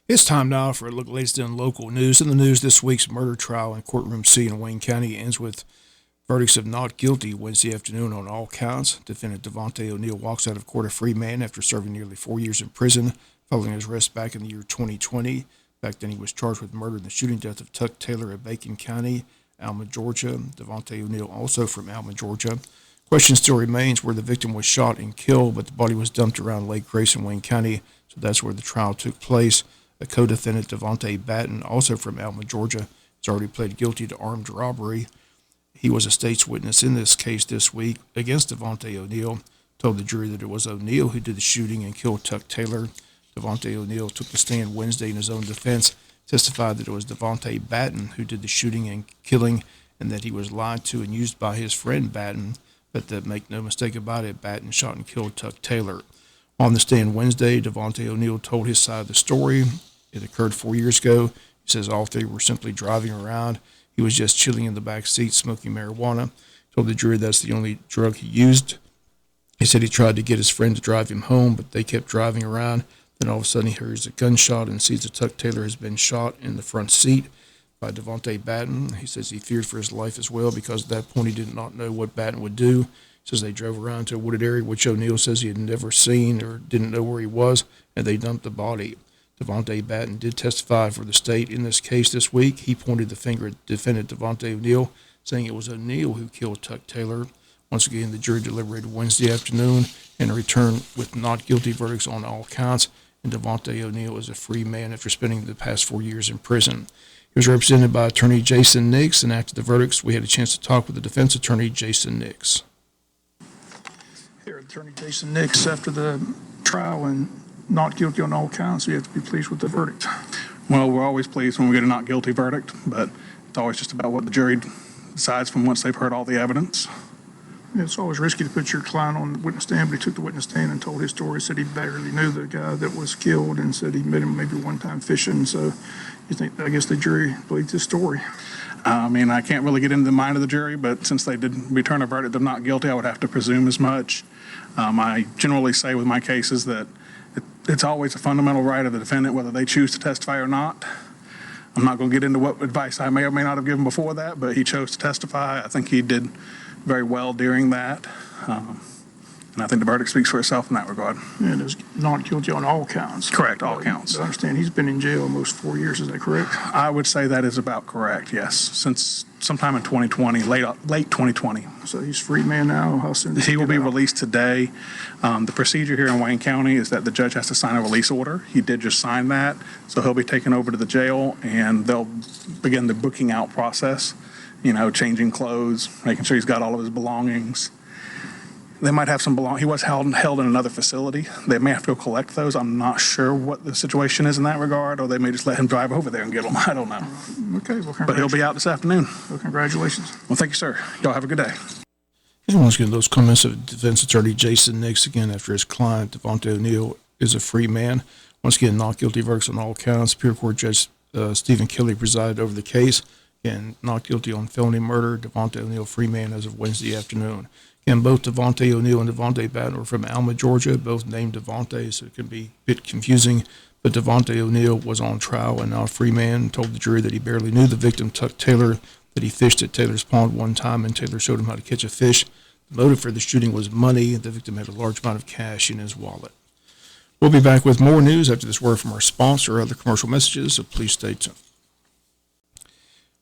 It's time now for a look at the latest in local news. In the news, this week's murder trial in Courtroom C in Wayne County ends with verdicts of not guilty Wednesday afternoon on all counts. Defendant Devontae O'Neal walks out of court a free man after serving nearly 4 years in prison following his arrest back in the year 2020. Back then, he was charged with murder in the shooting death of Tuck Taylor of Bacon County, Alma, Georgia. Devontae O'Neal, also from Alma, Georgia. Question still remains where the victim was shot and killed, but the body was dumped around Lake Grace in Wayne County, so that's where the trial took place. A co-defendant, Devontae Batten, also from Alma, Georgia, has already pled guilty to armed robbery. He was a state's witness in this case this week against Devontae O'Neal, told the jury that it was O'Neal who did the shooting and killed Tuck Taylor. Devontae O'Neal took the stand Wednesday in his own defense, testified that it was Devontae Batten who did the shooting and killing and that he was lied to and used by his friend Batten, but that make no mistake about it, Batten shot and killed Tuck Taylor. On the stand Wednesday, Devontae O'Neal told his side of the story. It occurred 4 years ago. He says all three were simply driving around. He was just chilling in the back seat smoking marijuana. Told the jury that's the only drug he used. He said he tried to get his friend to drive him home, but they kept driving around. Then all of a sudden he hears a gunshot and sees that Tuck Taylor has been shot in the front seat by Devontae Batten. He says he feared for his life as well because at that point he did not know what Batten would do. He says they drove around to a wooded area, which O'Neal says he had never seen or didn't know where he was, and they dumped the body. Devontae Batten did testify for the state in this case this week. He pointed the finger at defendant Devontae O'Neal, saying it was O'Neal who killed Tuck Taylor. Once again, the jury deliberated Wednesday afternoon and returned with not guilty verdicts on all counts, and Devontae O'Neal is a free man after spending the past 4 years in prison. He was represented by attorney Jason Nix, and after the verdicts, we had a chance to talk with the defense attorney Jason Nix. Here, attorney Jason Nix, after the trial and not guilty on all counts, you have to be pleased with the verdict. Well, we're always pleased when we get a not guilty verdict, but it's always just about what the jury decides from once they've heard all the evidence. It's always risky to put your client on the witness stand, but he took the witness stand and told his story, said he barely knew the guy that was killed and said he met him maybe one time fishing. So you think, I guess the jury believed his story. I mean, I can't really get into the mind of the jury, but since they did return a verdict of not guilty, I would have to presume as much. I generally say with my cases that it's always a fundamental right of the defendant whether they choose to testify or not. I'm not going to get into what advice I may or may not have given before that, but he chose to testify. I think he did very well during that. And I think the verdict speaks for itself in that regard. And is not guilty on all counts. Correct, all counts. I understand he's been in jail almost 4 years, is that correct? I would say that is about correct, yes, since sometime in 2020, late 2020. So he's free man now? How soon does He will be get out? released today. The procedure here in Wayne County is that the judge has to sign a release order. He did just sign that, so he'll be taken over to the jail, and they'll begin the booking out process, changing clothes, making sure he's got all of his belongings. They might have some He was held in another facility. They may have to go collect those. I'm not sure what the situation is in that regard, or they may just let him drive over there and get them. I don't know. Okay, well, But he'll be out this afternoon. Well, congratulations. Well, thank you, sir. Y'all have a good day. And once again, those comments of defense attorney Jason Nix, again, after his client, Devontae O'Neal, is a free man. Once again, not guilty verdicts on all counts. Superior Court Judge Stephen Kelly presided over the case. Again, not guilty on felony murder. Devontae O'Neal, free man as of Wednesday afternoon. Again, both Devontae O'Neal and Devontae Batten were from Alma, Georgia, both named Devontae, so it can be a bit confusing. But Devontae O'Neal was on trial and now a free man, told the jury that he barely knew the victim, Tuck Taylor, that he fished at Taylor's pond one time and Taylor showed him how to catch a fish. The motive for the shooting was money. The victim had a large amount of cash in his wallet. We'll be back with more news after this word from our sponsor or other commercial messages, so please stay tuned.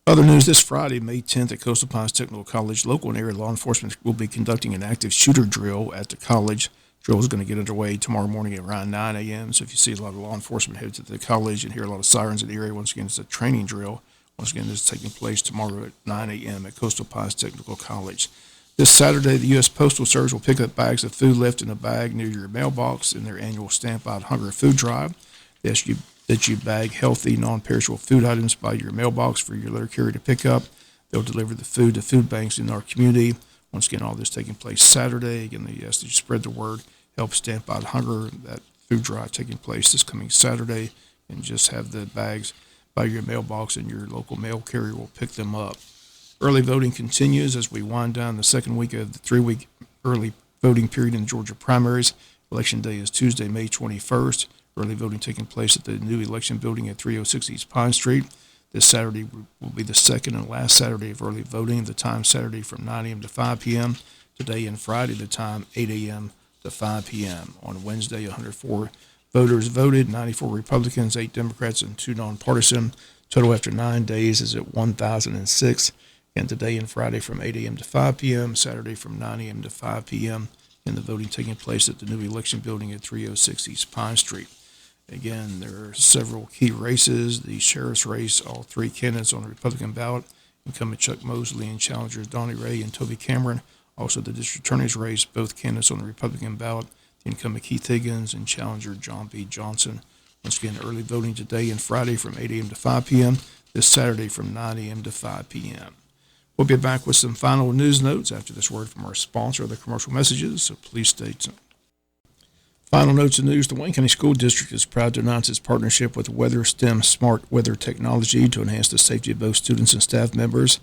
Other news this Friday, May 10th at Coastal Pines Technical College, local and area law enforcement will be conducting an active shooter drill at the college. Drill is going to get underway tomorrow morning at around 9 a.m. So if you see a lot of law enforcement head to the college and hear a lot of sirens in the area, once again, it's a training drill. Once again, this is taking place tomorrow at 9 a.m. at Coastal Pines Technical College. This Saturday, the U.S. Postal Service will pick up bags of food left in a bag near your mailbox in their annual Stamp Out Hunger food drive. They ask you that you bag healthy, non-perishable food items by your mailbox for your letter carrier to pick up. They'll deliver the food to food banks in our community. Once again, all this taking place Saturday. Again, they ask that you spread the word, help Stamp Out Hunger, that food drive taking place this coming Saturday, and just have the bags by your mailbox and your local mail carrier will pick them up. Early voting continues as we wind down the second week of the 3-week early voting period in the Georgia primaries. Election day is Tuesday, May 21st. Early voting taking place at the new election building at 306 East Pine Street. This Saturday will be the second and last Saturday of early voting. The time Saturday from 9 a.m. to 5 p.m. Today and Friday, the time 8 a.m. to 5 p.m. On Wednesday, 104 voters voted, 94 Republicans, 8 Democrats, and 2 nonpartisan. Total after 9 days is at 1,006. And today and Friday from 8 a.m. to 5 p.m., Saturday from 9 a.m. to 5 p.m., and the voting taking place at the new election building at 306 East Pine Street. Again, there are several key races. The sheriff's race, all 3 candidates on the Republican ballot, incumbent Chuck Mosley and challengers Donnie Ray and Toby Cameron. Also the district attorney's race, both candidates on the Republican ballot, the incumbent Keith Higgins and challenger John B. Johnson. Once again, early voting today and Friday from 8 a.m. to 5 p.m., this Saturday from 9 a.m. to 5 p.m. We'll be back with some final news notes after this word from our sponsor of the commercial messages, so please stay tuned. Final notes of news. The Wayne County School District is proud to announce its partnership with WeatherStem Smart Weather Technology to enhance the safety of both students and staff members.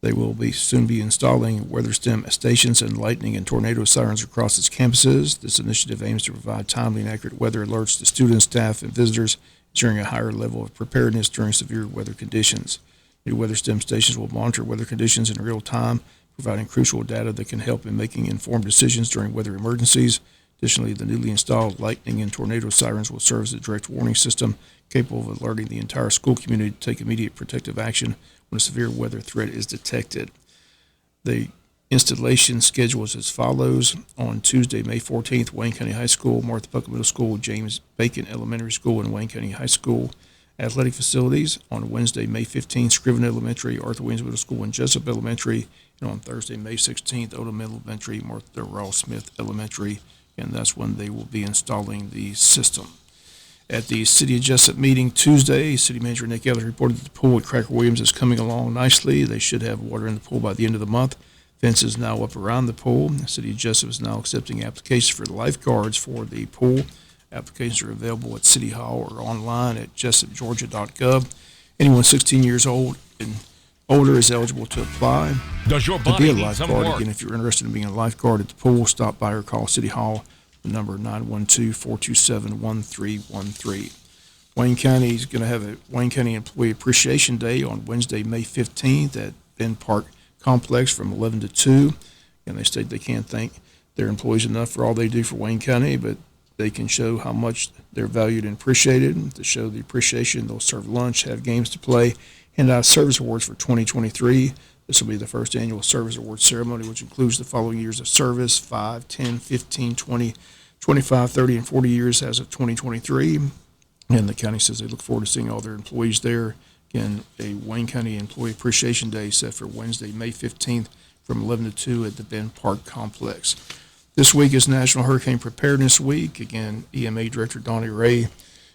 They will soon be installing WeatherStem stations and lightning and tornado sirens across its campuses. This initiative aims to provide timely and accurate weather alerts to students, staff, and visitors, ensuring a higher level of preparedness during severe weather conditions. New WeatherStem stations will monitor weather conditions in real time, providing crucial data that can help in making informed decisions during weather emergencies. Additionally, the newly installed lightning and tornado sirens will serve as a direct warning system capable of alerting the entire school community to take immediate protective action when a severe weather threat is detected. The installation schedule is as follows. On Tuesday, May 14th, Wayne County High School, Martha Puckett Middle School, James Bacon Elementary School, and Wayne County High School athletic facilities. On Wednesday, May 15th, Scriven Elementary, Arthur Williams Middle School, and Jesup Elementary. And on Thursday, May 16th, Odom Elementary, Martha Ross Smith Elementary. And that's when they will be installing the system. At the City of Jesup meeting Tuesday, City Manager Nick Ellis reported that the pool at Cracker Williams is coming along nicely. They should have water in the pool by the end of the month. Fence is now up around the pool. The City of Jesup is now accepting applications for lifeguards for the pool. Applications are available at City Hall or online at jessupgeorgia.gov. Anyone 16 years old and older is eligible to apply. Does your To body be a need some lifeguard, work? again, if you're interested in being a lifeguard at the pool, stop by or call City Hall, the number 912-427-1313. Wayne County is going to have a Wayne County Employee Appreciation Day on Wednesday, May 15th at Ben Park Complex from 11 to 2. And they state they can't thank their employees enough for all they do for Wayne County, but they can show how much they're valued and appreciated. To show the appreciation, they'll serve lunch, have games to play, hand out service awards for 2023. This will be the first annual service award ceremony, which includes the following years of service: 5, 10, 15, 20, 25, 30, and 40 years as of 2023. And the county says they look forward to seeing all their employees there. Again, a Wayne County Employee Appreciation Day set for Wednesday, May 15th from 11 to 2 at the Ben Park Complex. This week is National Hurricane Preparedness Week. Again, EMA Director Donnie Ray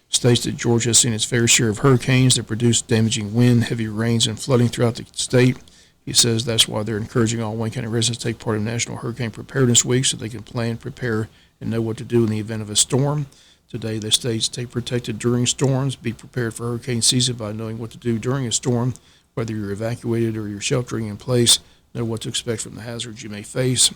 states that Georgia has seen its fair share of hurricanes that produce damaging wind, heavy rains, and flooding throughout the state. He says that's why they're encouraging all Wayne County residents to take part in National Hurricane Preparedness Week so they can plan, prepare, and know what to do in the event of a storm. Today, the states stay protected during storms. Be prepared for hurricane season by knowing what to do during a storm, whether you're evacuated or you're sheltering in place. Know what to expect from the hazards you may face.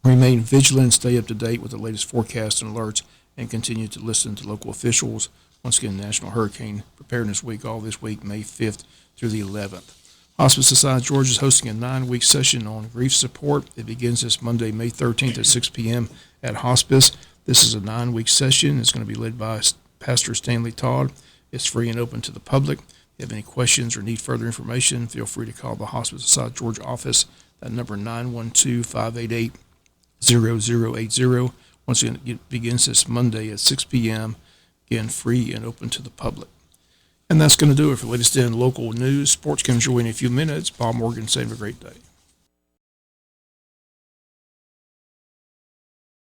Remain vigilant, stay up to date with the latest forecasts and alerts, and continue to listen to local officials. Once again, National Hurricane Preparedness Week, all this week, May 5th through the 11th. Hospice Society of Georgia is hosting a 9-week session on grief support. It begins this Monday, May 13th at 6 p.m. at Hospice. This is a 9-week session. It's going to be led by Pastor Stanley Todd. It's free and open to the public. If you have any questions or need further information, feel free to call the Hospice Society of Georgia office. That number 912-588-0080. Once again, it begins this Monday at 6 p.m. Again, free and open to the public. And that's going to do it for the latest in local news. Sports comes your way in a few minutes. Bob Morgan saying have a great day.